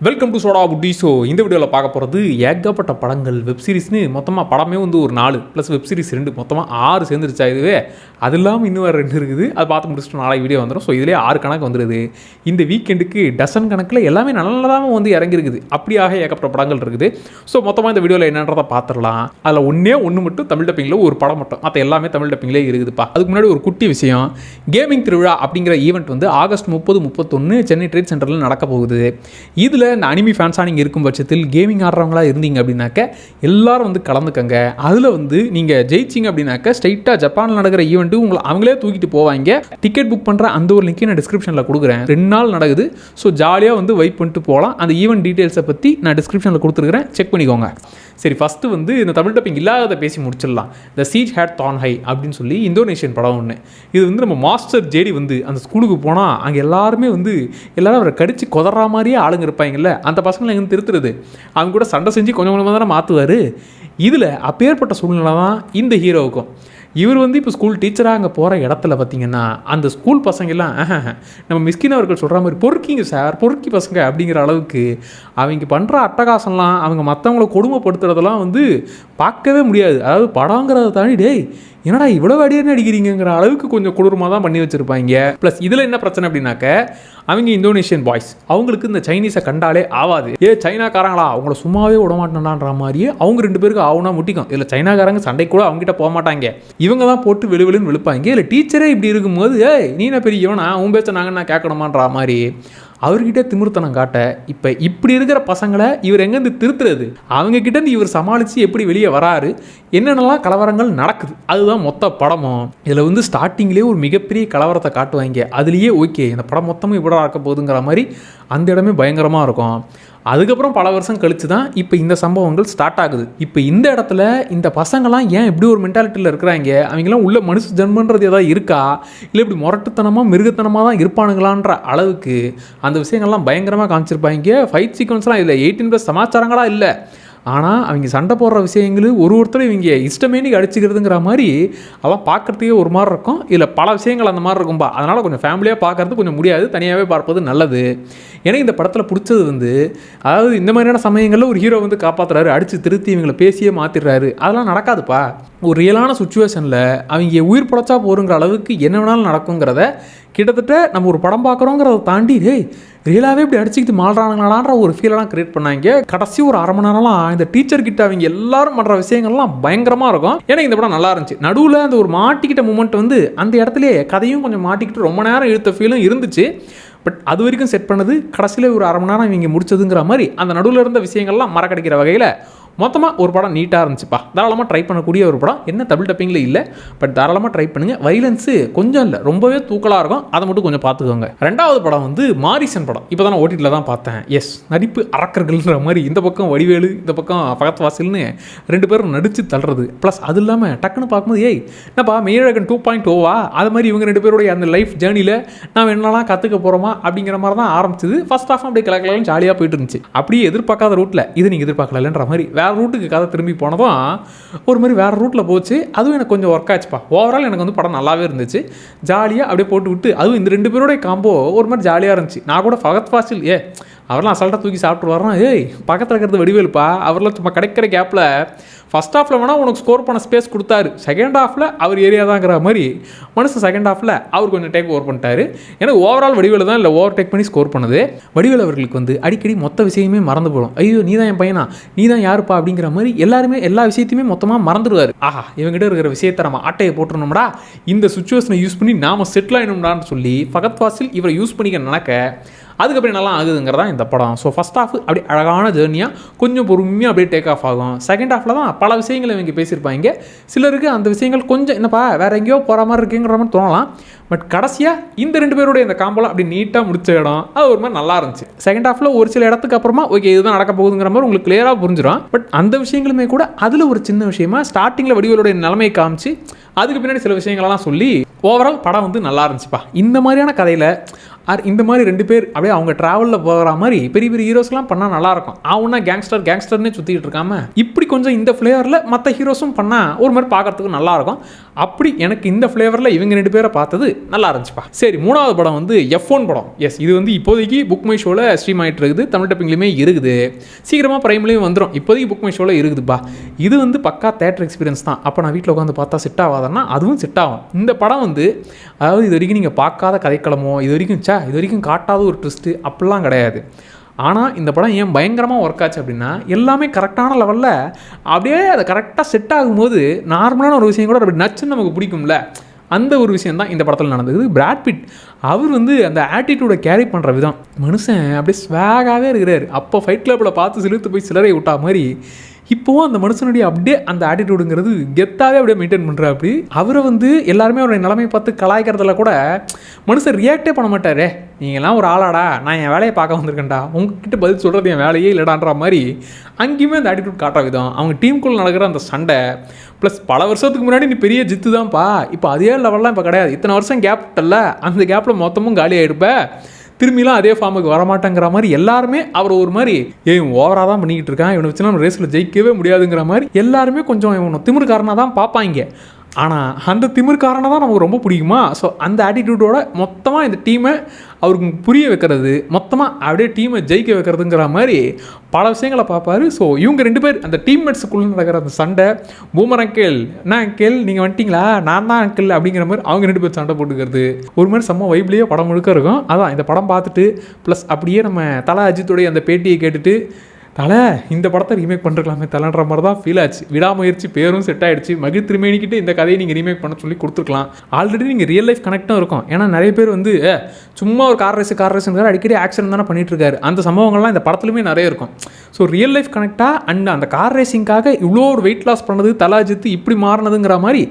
Welcome to soda Buti. So இந்த வீடியோவில் பார்க்க போகிறது ஏகப்பட்ட படங்கள் வெப்சீரிஸ்னு மொத்தமாக படமே வந்து ஒரு 4 ப்ளஸ் வெப்சீரிஸ் 2 மொத்தமாக 6 சேர்ந்துருச்சா இதுவே. அது இல்லாமல் இன்னும் வேறு 2 இருக்குது. அது பார்த்து முடிச்சுட்டு நாளைக்கு வீடியோ வந்துடும். ஸோ இதிலே 6 கணக்கு வந்துடுது. இந்த வீக்கெண்டுக்கு டசன் கணக்கில் எல்லாமே நல்லதாக வந்து இறங்கிருக்குது. அப்படியாக ஏகப்பட்ட படங்கள் இருக்குது. ஸோ மொத்தமாக இந்த வீடியோவில் என்னன்றதை பார்த்துடலாம். அதில் ஒன்று மட்டும் தமிழ் டப்பிங்கில் ஒரு படம் மட்டும், மற்ற எல்லாமே தமிழ் டப்பிங்லேயே இருக்குதுப்பா. அதுக்கு முன்னாடி ஒரு குட்டி விஷயம், கேமிங் திருவிழா அப்படிங்கிற ஈவெண்ட் வந்து ஆகஸ்ட் 30-31 சென்னை ட்ரேட் சென்டரில் நடக்க போகுது. இதில் இந்த அனிமி ஃபேன்ஸாக நீங்கள் இருக்கும் பட்சத்தில் கேமிங் ஆடுறவங்களா இருந்தீங்க அப்படின்னாக்க எல்லாரும் வந்து கலந்துக்கங்க. அதில் வந்து நீங்கள் ஜெயிச்சிங்க அப்படின்னாக்க ஸ்ட்ரைட்டாக ஜப்பானில் நடக்கிற ஈவெண்ட்டு உங்களை அவங்களே தூக்கிட்டு போவாங்க. டிக்கெட் புக் பண்ணுற அந்த ஒரு லிங்க்கை நான் டிஸ்கிரிப்ஷனில் கொடுக்குறேன். 2 நாள் நடக்குது. ஸோ ஜாலியாக வந்து வெயிட் பண்ணிட்டு போகலாம். அந்த ஈவெண்ட் டீட்டெயில்ஸை பற்றி நான் டிஸ்கிரிப்ஷனில் கொடுத்துருக்கிறேன், செக் பண்ணிக்கோங்க. சரி, ஃபஸ்ட்டு வந்து இந்த தமிழ் டப்பிங் இல்லாத பேசி முடிச்சிடலாம். த சீஜ் ஹேட் தான் ஹை அப்படின்னு சொல்லி இந்தோனேஷியன் படம் ஒன்று. இது வந்து நம்ம மாஸ்டர் ஜேடி வந்து அந்த ஸ்கூலுக்கு போனால் அங்கே எல்லாருமே வந்து எல்லாரும் அவரை கடிச்சு கொதற மாதிரியே ஆளுங்க இருப்பாங்கல்ல, அந்த பசங்களை எங்கே திருத்துறது, அவங்க கூட சண்டை செஞ்சு கொஞ்சம் கொஞ்சமாக தானே மாற்றுவார். இதில் அப்பேற்பட்ட சூழ்நிலை தான் இந்த ஹீரோவுக்கும். இவர் வந்து இப்போ ஸ்கூல் டீச்சராக அங்கே போகிற இடத்துல பார்த்திங்கன்னா அந்த ஸ்கூல் பசங்கள்லாம் நம்ம மிஸ்கின் அவர்கள் சொல்கிற மாதிரி பொறுக்கிங்க சார், பொறுக்கி பசங்க அப்படிங்கிற அளவுக்கு அவங்க பண்ணுற அட்டகாசம்லாம், அவங்க மற்றவங்களை கொடுமைப்படுத்துறதெல்லாம் வந்து பார்க்கவே முடியாது. அதாவது படங்கிறத தாண்டி டேய் என்னடா இவ்வளோ அடியே அடிக்கிறீங்கிற அளவுக்கு கொஞ்சம் கொடூரமாக தான் பண்ணி வச்சுருப்பாங்க. ப்ளஸ் இதில் என்ன பிரச்சனை அப்படின்னாக்க, அவங்க இந்தோனேஷியன் பாய்ஸ், அவங்களுக்கு இந்த சைனீஸை கண்டாலே ஆகாது. சைனாக்காரங்களா அவங்கள சும்மாவே விட மாட்டேன்டான்ற மாதிரியே அவங்க 2 பேருக்கு ஆகுனா முட்டிக்கும். இதில் சைனாக்காரங்க சண்டை கூட அவங்ககிட்ட போக மாட்டாங்க, இவங்க தான் போட்டு வெளுவெளுன்னு வெளுப்பாங்க. இல்லை டீச்சரே இப்படி இருக்கும்போது நீ என்ன பெரியவனா, உன் பேச்ச நாங்கள் நான் கேட்கணுமான்ற மாதிரி அவர்கிட்ட திமிர்த்தனம் காட்ட, இப்போ இப்படி இருக்கிற பசங்களை இவர் எங்கேருந்து திருத்துறது, அவங்கக்கிட்டேருந்து இவர் சமாளித்து எப்படி வெளியே வராரு, என்னென்னலாம் கலவரங்கள் நடக்குது, அதுதான் மொத்த படமும். இதில் வந்து ஸ்டார்டிங்லேயே ஒரு மிகப்பெரிய கலவரத்தை காட்டுவாங்க. அதுலேயே ஓகே இந்த படம் மொத்தமும் இப்படி இருக்க போகுதுங்கிற மாதிரி அந்த இடமே பயங்கரமாக இருக்கும். அதுக்கப்புறம் பல வருஷம் கழித்து தான் இப்போ இந்த சம்பவங்கள் ஸ்டார்ட் ஆகுது. இப்போ இந்த இடத்துல இந்த பசங்கள்லாம் ஏன் இப்படி ஒரு மென்டாலிட்டியில் இருக்கிறாங்க, அவங்களாம் உள்ள மனுஷ ஜென்மன்றது ஏதாவது இருக்கா, இல்லை இப்படி முரட்டுத்தனமாக மிருகத்தனமாக தான் இருப்பானுங்களான்ற அளவுக்கு அந்த விஷயங்கள்லாம் பயங்கரமாக காமிச்சிருப்பாங்க. ஃபைட் சீக்வன்ஸ்லாம் இதில் 18+ சமாச்சாரங்களாக இல்லை. ஆனால் அவங்க சண்டை போடுற விஷயங்கள் ஒருத்தரும் இவங்க இஷ்டமேனிக்கு அடிச்சுக்கிறதுங்கிற மாதிரி அதெல்லாம் பார்க்குறதுக்கே ஒரு மாதிரி இருக்கும். இல்லை பல விஷயங்கள் அந்த மாதிரி இருக்கும்பா. அதனால் கொஞ்சம் ஃபேமிலியாக பார்க்குறது கொஞ்சம் முடியாது, தனியாகவே பார்ப்பது நல்லது. ஏன்னா இந்த படத்தில் பிடிச்சது வந்து, அதாவது இந்த மாதிரியான சமயங்களில் ஒரு ஹீரோ வந்து காப்பாற்றுறாரு, அடித்து திருத்தி இவங்களை பேசியே மாற்றிடுறாரு, அதெல்லாம் நடக்காதுப்பா. ஒரு ரியலான சுச்சுவேஷனில் அவங்க உயிர் பொழைச்சா போருங்கிற அளவுக்கு என்ன வேணாலும் நடக்குங்கிறத கிட்டத்தட்ட நம்ம ஒரு படம் பார்க்குறோங்கிறத தாண்டி ரியலாகவே இப்படி அடிச்சுக்கிட்டு மாறுறாங்களான்ற ஒரு ஃபீலெல்லாம் க்ரியேட் பண்ணாங்க. கடைசி ஒரு 1/2 மணி நேரம்லாம் இந்த டீச்சர் கிட்ட அவங்க எல்லாரும் பண்ணுற விஷயங்கள்லாம் பயங்கரமாக இருக்கும். ஏன்னா இந்த படம் நல்லா இருந்துச்சு. நடுவில் அந்த ஒரு மாட்டிக்கிட்ட மூமெண்ட் வந்து அந்த இடத்துலேயே கதையும் கொஞ்சம் மாட்டிக்கிட்டு ரொம்ப நேரம் இழுத்த ஃபீலும் இருந்துச்சு. பட் அது வரைக்கும் செட் பண்ணது கடைசியில் ஒரு 1/2 மணி நேரம் இவங்க முடிச்சதுங்கிற மாதிரி அந்த நடுவில் இருந்த விஷயங்கள்லாம் மறக்கடிக்கிற வகையில் மொத்தமாக ஒரு படம் நீட்டாக இருந்துச்சுப்பா. தாராளமாக ட்ரை பண்ணக்கூடிய ஒரு படம். என்ன தமிழ் டப்பிங்கில் இல்லை, பட் தாராளமாக ட்ரை பண்ணுங்கள். வைலன்ஸு கொஞ்சம் இல்லை, ரொம்பவே தூக்கலாக இருக்கும், அதை மட்டும் கொஞ்சம் பார்த்துக்கோங்க. 2வது படம் வந்து மாரிசன் படம். இப்போ தான் நான் ஓடிடியில் தான் பார்த்தேன். எஸ், நடிப்பு அரக்கர்கள்ன்ற மாதிரி இந்த பக்கம் வடிவேலு, இந்த பக்கம் பகத் வாசில்னு 2 பேரும் நடித்து தள்ளுறது. ப்ளஸ் அது இல்லாமல் டக்குன்னு பார்க்கும்போது என்னப்பா மெய்யழகன் 2.0வா, அது மாதிரி இவங்க 2 பேருடைய அந்த லைஃப் ஜேர்னியில் நாம் என்னெல்லாம் கற்றுக்க போகிறோமா அப்படிங்கிற மாதிரி தான் ஆரம்பிச்சது. ஃபர்ஸ்ட் ஆஃப் அப்படியே கலக்கலாம் ஜாலியாக போயிட்டு இருந்துச்சு. அப்படியே எதிர்பார்க்காத ரூட்டில் இது நீங்கள் எதிர்பார்க்கலன்ற மாதிரி வேறு ரூட்டுக்கு கதை திரும்பி போனதும் ஒரு மாதிரி வேறு ரூட்டில் போச்சு. அதுவும் எனக்கு கொஞ்சம் ஒர்க் ஆச்சுப்பா. ஓவரால் எனக்கு வந்து படம் நல்லாவே இருந்துச்சு. ஜாலியாக அப்படியே போட்டு விட்டு, அதுவும் இந்த 2 பேருடைய காம்போ ஒரு மாதிரி ஜாலியாக இருந்துச்சு. நான் கூட ஃபகத் ஃபாசில் அவரெல்லாம் அசால்ட்டாக தூக்கி சாப்பிட்டு வரோம். பக்கத்தில் இருக்கிறது வடிவேலுப்பா, அவரெல்லாம் சும்மா கிடைக்கிற கேப்பில் ஃபஸ்ட் ஹாஃபில் வேணால் உனக்கு ஸ்கோர் பண்ண ஸ்பேஸ் கொடுத்தாரு, செகண்ட் ஹாஃபில் அவர் ஏரியா தாங்கிற மாதிரி மனுஷன் செகண்ட் ஹாஃபில் அவர் கொஞ்சம் டேக் ஓவர் பண்ணிட்டாரு. ஏன்னா ஓவரால் வடிவேலு தான் இல்லை ஓவர் டேக் பண்ணி ஸ்கோர் பண்ணது. வடிவேலு அவர்களுக்கு வந்து அடிக்கடி மொத்த விஷயமே மறந்து போடும். ஐயோ நீ தான் என் பையனா, நீ தான் யாருப்பா அப்படிங்கிற மாதிரி எல்லாருமே எல்லா விஷயத்தையுமே மொத்தமாக மறந்துடுவார். ஆஹா இவங்ககிட்ட இருக்கிற விஷயத்தை நம்ம ஆட்டையை போட்டுருணும்டா, இந்த சுச்சுவேஷனை யூஸ் பண்ணி நாம் செட்டில் ஆகிடணும்டான்னு சொல்லி ஃபகத் ஃபாசில் இவரை யூஸ் பண்ணிக்க நடக்க அதுக்கப்புறம் நல்லா ஆகுதுங்கிறதா இந்த படம். ஸோ ஃபஸ்ட் ஹாஃப் அப்படி அழகான ஜேர்னியாக கொஞ்சம் பொறுமையாக அப்படியே டேக் ஆஃப் ஆகும். செகண்ட் ஹாஃபில் தான் பல விஷயங்களை இவங்க பேசியிருப்பாங்க. சிலருக்கு அந்த விஷயங்கள் கொஞ்சம் என்னப்பா வேறு எங்கேயோ போகிற மாதிரி இருக்குங்கிற மாதிரி தோணலாம். பட் கடைசியாக இந்த 2 பேருடைய இந்த காம்போலாம் அப்படி நீட்டாக முடிச்ச இடம் அது ஒரு மாதிரி நல்லா இருந்துச்சு. செகண்ட் ஹாஃபில் ஒரு சில இடத்துக்கு அப்புறமா ஓகே இதுதான் நடக்க போகுதுங்கிற மாதிரி உங்களுக்கு கிளியராக புரிஞ்சிடும். பட் அந்த விஷயங்களுமே கூட அதில் ஒரு சின்ன விஷயமா ஸ்டார்டிங்கில் வடிவேலுடைய நிலைமையை காமிச்சு அதுக்கு பின்னாடி சில விஷயங்களெல்லாம் சொல்லி ஓவரால் படம் வந்து நல்லா இருந்துச்சுப்பா. இந்த மாதிரியான கதையில் இந்த மாதிரி 2 பேர் அப்படியே அவங்க ட்ராவலில் போகிற மாதிரி பெரிய பெரிய ஹீரோஸ்லாம் பண்ணால் நல்லாயிருக்கும். அவனா கேங்ஸ்டர்னே சுற்றிக்கிட்டு இருக்காம இப்படி கொஞ்சம் இந்த ஃப்ளேவரில் மற்ற ஹீரோஸும் பண்ணால் ஒரு மாதிரி பார்க்கறதுக்கு நல்லாயிருக்கும். அப்படி எனக்கு இந்த ஃப்ளேவரில் இவங்க 2 பேரை பார்த்தது நல்லா இருந்துச்சுப்பா. சரி, 3வது படம் வந்து F1 படம். எஸ், இது வந்து இப்போதைக்கு புக் மை ஷோவில் ஸ்ட்ரீம் ஆகிட்டு இருக்குது, தமிழ் டப்பிங்லேயுமே இருக்குது, சீக்கிரமாக பிரைம்லேயும் வந்துடும். இப்போதைக்கு புக் மை ஷோவில் இருக்குதுப்பா. இது வந்து பக்கா தேட்டர் எக்ஸ்பீரியன்ஸ் தான். அப்போ நான் வீட்டில் உட்காந்து பார்த்தா செட் ஆகாதுன்னா அதுவும் செட் ஆகும். இந்த படம் வந்து அதாவது இது வரைக்கும் நீங்கள் பார்க்காத கதைக்களமோ இது வரைக்கும் காட்டாத ஒரு ட்விஸ்ட்டு அப்படிலாம் கிடையாது. ஆனால் இந்த படம் ஏன் பயங்கரமாக ஒர்க் ஆச்சு அப்படின்னா எல்லாமே கரெக்டான லெவலில் அப்படியே அதை கரெக்டாக செட் ஆகும்போது நார்மலான ஒரு விஷயம் கூட அப்படி நச்சுன்னு நமக்கு பிடிக்கும்ல, அந்த ஒரு விஷயம் தான் இந்த படத்தில் நடந்தது. பிராட் பிட் அவர் வந்து அந்த ஆட்டிடியூடை கேரி பண்ணுற விதம், மனுஷன் அப்படியே ஸ்வாகாகவே இருக்கிறார். அப்போ ஃபைட் கிளப்பில் பார்த்து சிலுத்து போய் சிலரை விட்டா மாதிரி இப்போவும் அந்த மனுஷனுடைய அப்படியே அந்த ஆட்டிடியூடுங்கிறது கெத்தாகவே அப்படியே மெயின்டைன் பண்ணுறா. அப்படி அவரை வந்து எல்லாருமே அவருடைய நிலைமை பார்த்து கலாய்க்கிறதுல கூட மனுஷன் ரியாக்டே பண்ண மாட்டாரே, நீங்கள்லாம் ஒரு ஆளாடா, நான் என் வேலையை பார்க்க வந்திருக்கேன்டா, உங்ககிட்ட பதில் சொல்கிறது என் வேலையே இல்லைடான்ற மாதிரி அங்கேயுமே அந்த ஆட்டிடியூட் காட்டுற விதம், அவங்க டீமுக்குள்ளே நடக்கிற அந்த சண்டை, ப்ளஸ் பல வருஷத்துக்கு முன்னாடி நீ பெரிய ஜித்து தான்ப்பா, இப்போ அதே லெவல்லாம் இப்போ கிடையாது, இத்தனை வருஷம் கேப் இல்லை, அந்த கேப்பில் மொத்தமும் காலி ஆகிடுப்பேன், திரும்பிலாம் அதே ஃபார்முக்கு வரமாட்டேங்கிற மாதிரி எல்லாருமே அவர் ஒரு மாதிரி ஓவராக தான் பண்ணிக்கிட்டு இருக்கான், இவனை வச்சு நம்ம ரேஸில் ஜெயிக்கவே முடியாதுங்கிற மாதிரி எல்லாருமே கொஞ்சம் இவனை திமிர்காரனாக தான் பார்ப்பாங்க. ஆனால் அந்த திமிர்காரனை தான் நமக்கு ரொம்ப பிடிக்குமா. ஸோ அந்த ஆட்டிடியூடோட மொத்தமாக இந்த டீமை அவருக்கு புரிய வைக்கிறது, மொத்தமாக அப்படியே டீமை ஜெயிக்க வைக்கிறதுங்கிற மாதிரி பல விஷயங்களை பார்ப்பாரு. ஸோ இவங்க 2 பேர் அந்த டீம்மேட்ஸுக்குள்ளே நடக்கிற அந்த சண்டை, பூமர் அங்கிள் என்ன அங்கிள் நீங்கள் வந்துட்டிங்களா, நான் தான் அங்கிள் அப்படிங்கிற மாதிரி அவங்க 2 பேர் சண்டை போட்டுக்கிறது ஒரு மாதிரி செம்ம வைப்லேயே படம் முழுக்க இருக்கும். அதான் இந்த படம் பார்த்துட்டு ப்ளஸ் அப்படியே நம்ம தல அஜித்துடைய அந்த பேட்டியை கேட்டுட்டு தலை இந்த படத்தை ரீமேக் பண்ணிருக்கலாமே தலைன்ற மாதிரி தான் ஃபீல் ஆச்சு. விடாமுயற்சி பேரும் செட் ஆகிடுச்சு. மகிழ் திருமேனிக்கிட்டு இந்த கதையை நீங்கள் ரீமேக் பண்ண சொல்லி கொடுத்துருக்கலாம். ஆல்ரெடி நீங்கள் ரியல் லைஃப் கனெக்டும் இருக்கும். ஏன்னா நிறைய பேர் வந்து சும்மா ஒரு கார் ரேஸுங்கிற அடிக்கடி ஆக்சிடென்ட் தானே பண்ணிட்டு இருக்காரு. அந்த சம்பவங்கள்லாம் இந்த படத்துலையுமே நிறைய இருக்கும். ஸோ ரியல் லைஃப் கனெக்டாக அண்ட் அந்த கார் ரேசிங்காக இவ்வளோ ஒரு வெயிட் லாஸ் பண்ணது, தல அஜித் இப்படி மாறினதுங்கிற மாதிரி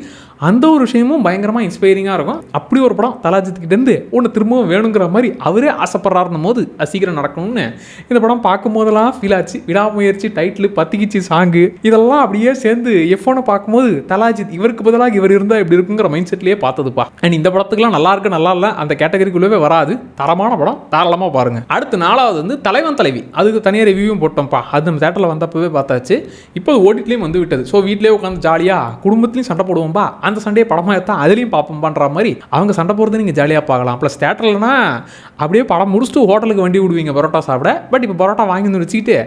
அந்த ஒரு விஷயமும் பயங்கரமாக இன்ஸ்பைரிங்காக இருக்கும். அப்படி ஒரு படம் தல அஜித்கிட்டேருந்து ஒன்று திரும்பவும் வேணுங்கிற மாதிரி அவரே ஆசைப்படுறாருன்னும் போது அது சீக்கிரம் நடக்கணும்னு இந்த படம் பார்க்கும் போதெல்லாம் ஃபீல் ஆச்சு. விடாமுயற்சி டைட்டில், பத்திக்கிச்சி சாங்கு, இதெல்லாம் அப்படியே சேர்ந்து F1 பார்க்கும்போது தல அஜித் இவருக்கு பதிலாக இவர் இருந்தால் இப்படி இருக்குங்கிற மைண்ட் செட்லேயே பார்த்ததுப்பா. அண்ட் இந்த படத்துக்குலாம் நல்லா இருக்கு நல்லா இல்லை அந்த கேட்டகரிக்குள்ளவே வராது. தரமான படம், தாராளமாக பாருங்க. அடுத்து 4வது வந்து தலைவன் தலைவி. அதுக்கு தனியாக ரிவ்யூவும் போட்டோம்ப்பா. அது நம்ம தேட்டரில் வந்தப்பவே பார்த்தாச்சு. இப்போ ஓடிட்லேயும் வந்து விட்டது. ஸோ வீட்டிலேயே உட்காந்து ஜாலியாக குடும்பத்துலையும் சண்டை போடுவோம்பா, அந்த சண்டையை படமாக எடுத்தால் அதுலேயும் பார்ப்போம் பண்ணுற மாதிரி அவங்க சண்டை போகிறது நீங்கள் ஜாலியாக பார்க்கலாம். ப்ளஸ் தேட்டர்லனா அப்படியே படம் முடிச்சுட்டு ஹோட்டலுக்கு வண்டி விடுவீங்க பரோட்டா சாப்பிட. பட் இப்போ பரோட்டா வாங்கி வந்து வச்சுக்கிட்டு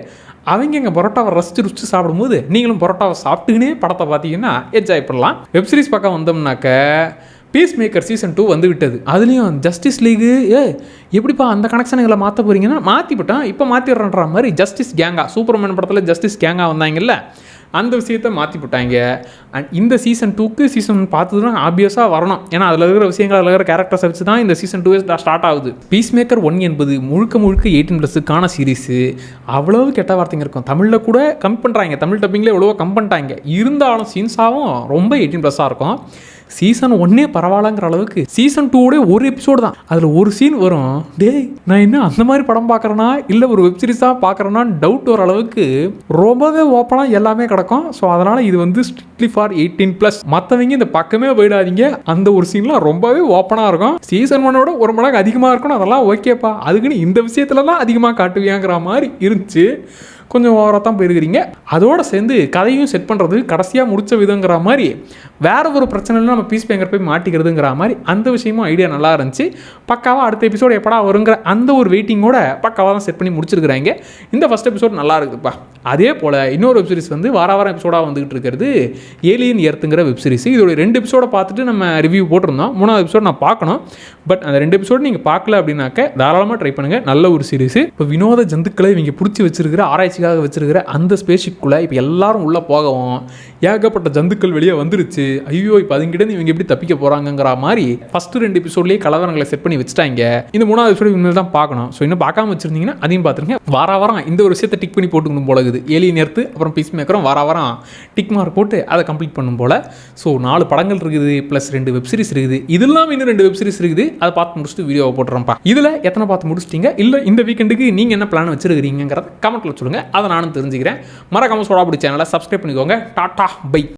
அவங்க எங்கள் பரோட்டாவை ரசித்து சாப்பிடும்போது நீங்களும் பரோட்டாவை சாப்பிட்டுக்கினே படத்தை பார்த்தீங்கன்னா என்ஜாய் பண்ணலாம். வெப்சீரிஸ் பக்கம் வந்தோம்னாக்க பீஸ் மேக்கர் சீசன் 2 வந்து விட்டது. அதுலேயும் ஜஸ்டிஸ் லீகு எப்படிப்பா அந்த கனெக்ஷனுங்களை மாற்ற போகிறீங்கன்னா மாற்றிவிட்டோம், இப்போ மாற்றிடுறன்ற மாதிரி ஜஸ்டிஸ் கேங்கா, சூப்பர்மேன் படத்தில் ஜஸ்டிஸ் கேங்கா வந்தாங்கல்ல, அந்த விஷயத்தை மாற்றி போட்டாங்க. அண்ட் இந்த சீசன் 2க்கு சீசன் 1 பார்த்ததுனா ஆப்வியஸாக வரணும். ஏன்னா அதில் இருக்கிற விஷயங்கள், அதில் இருக்கிற கேரக்டர்ஸை வச்சு தான் இந்த சீசன் 2 ஸ்டார்ட் ஆகுது. பீஸ் மேக்கர் 1 என்பது முழுக்க 18+க்கான சீரீஸு. அவ்வளவு கெட்ட வார்த்தைங்க இருக்கும். தமிழில் கூட கம் பண்ணுறாங்க, தமிழ் டப்பிங்கில் எவ்வளவோ கம் பண்ணிட்டாங்க. இருந்தாலும் சீன்ஸாகவும் ரொம்ப 18+ஆக இருக்கும். சீசன் 1 பரவாயில்லங்கிற அளவுக்கு சீசன் 2 ஒரு எபிசோடு தான், அதில் ஒரு சீன் வரும். டேய் நான் என்ன அந்த மாதிரி படம் பார்க்குறேன்னா இல்லை ஒரு வெப்சீரிஸாக பார்க்குறேன்னா டவுட் வர அளவுக்கு ரொம்பவே ஓப்பனாக எல்லாமே கிடக்கும். ஸோ அதனால் இது வந்து ஸ்ட்ரிக்ட்லி ஃபார் 18+. மற்றவங்க இந்த பக்கமே போயிடாதீங்க. அந்த ஒரு சீன்லாம் ரொம்பவே ஓப்பனாக இருக்கும். சீசன் 1ஓட ஒரு மடங்கு அதிகமாக இருக்கணும். அதெல்லாம் ஓகேப்பா, அதுக்குன்னு இந்த விஷயத்துலலாம் அதிகமாக காட்டுவியாங்கிற மாதிரி இருந்துச்சு. கொஞ்சம் ஓவராக தான் போயிருக்கிறீங்க. அதோடு சேர்ந்து கதையும் செட் பண்ணுறது கடைசியாக முடித்த விதங்கிற மாதிரி வேறு ஒரு பிரச்சனையில் நம்ம பீஸ் மேக்கர் போய் மாட்டிக்கிறதுங்கிற மாதிரி அந்த விஷயமும் ஐடியா நல்லா இருந்துச்சு. பக்காவாக அடுத்த எபிசோடு எப்படா வருங்கிற அந்த ஒரு வெயிட்டிங்கோட பக்காவாக தான் செட் பண்ணி முடிச்சிருக்கிறாங்க. இந்த ஃபஸ்ட் எபிசோட் நல்லா இருக்குதுப்பா. அதே போல் இன்னொரு வெப்சீரிஸ் வந்து வாரம் எபிசோடாக வந்துகிட்டு இருக்கிறது ஏலியன் எர்த்துங்கிற வெப்சீரிஸ். இதோட 2 எபிசோடை பார்த்துட்டு நம்ம ரிவ்யூ போட்டிருந்தோம். 3வது எபிசோட் நான் பார்க்கணும். பட் அந்த 2 எபிசோடு நீங்கள் பார்க்கல அப்படின்னாக்க தாராளமாக ட்ரை பண்ணுங்கள். நல்ல ஒரு சீரிஸ். இப்போ வினோத ஜந்துக்களை இவங்க பிடிச்சி வச்சிருக்கிற ஆராய்ச்சிக்காக வச்சிருக்கிற அந்த ஸ்பேஸ்ஷிப்புக்குள்ளே இப்போ எல்லாரும் உள்ளே போகவும் ஏகப்பட்ட ஜந்துக்கள் வெளியே வந்துருச்சு. ஐயோ இப்போ அதுங்கிட்ட இவங்க எப்படி தப்பிக்க போகிறாங்கிற மாதிரி ஃபஸ்ட்டு 2 எபிசோட்லேயே கலவரங்களை செட் பண்ணி வச்சுட்டாங்க. இந்த 3வது எபிசோடு இனிமேல் தான் பார்க்கணும். ஸோ இன்னும் பார்க்காம வச்சிருந்தீங்கன்னா அதையும் பார்த்துருங்க. வாரம் இந்த ஒரு விஷயத்தை டிக் பண்ணி போட்டுக்கணும் போல இருக்குது. ஏலியன் எர்த்து அப்புறம் பீஸ் மேக்கரும் வாரம் டிக் மார்க் போட்டு அதை கம்ப்ளீட் பண்ணும் போல். ஸோ 4 படங்கள் இருக்குது, ப்ளஸ் 2 வெப்சீரிஸ் இருக்குது. இதெல்லாம் இன்னும் 2 வெப்சீரிஸ் இருக்குது. அதை பார்த்து முடிச்சுட்டு வீடியோவை போட்டுறேன்ப்பா. இதில் எத்தனை பார்த்து முடிச்சிட்டிங்க, இல்லை இந்த வீக்கெண்டுக்கு நீங்கள் என்ன பிளான் வச்சிருக்கிறீங்கிறத கமெண்ட்டில் சொல்லுங்கள். அதை நானும் தெரிஞ்சுக்கிறேன். மறக்காம சோடா பிடி சேனலை சப்ஸ்கிரைப் பண்ணிக்கோங்க. Tata by.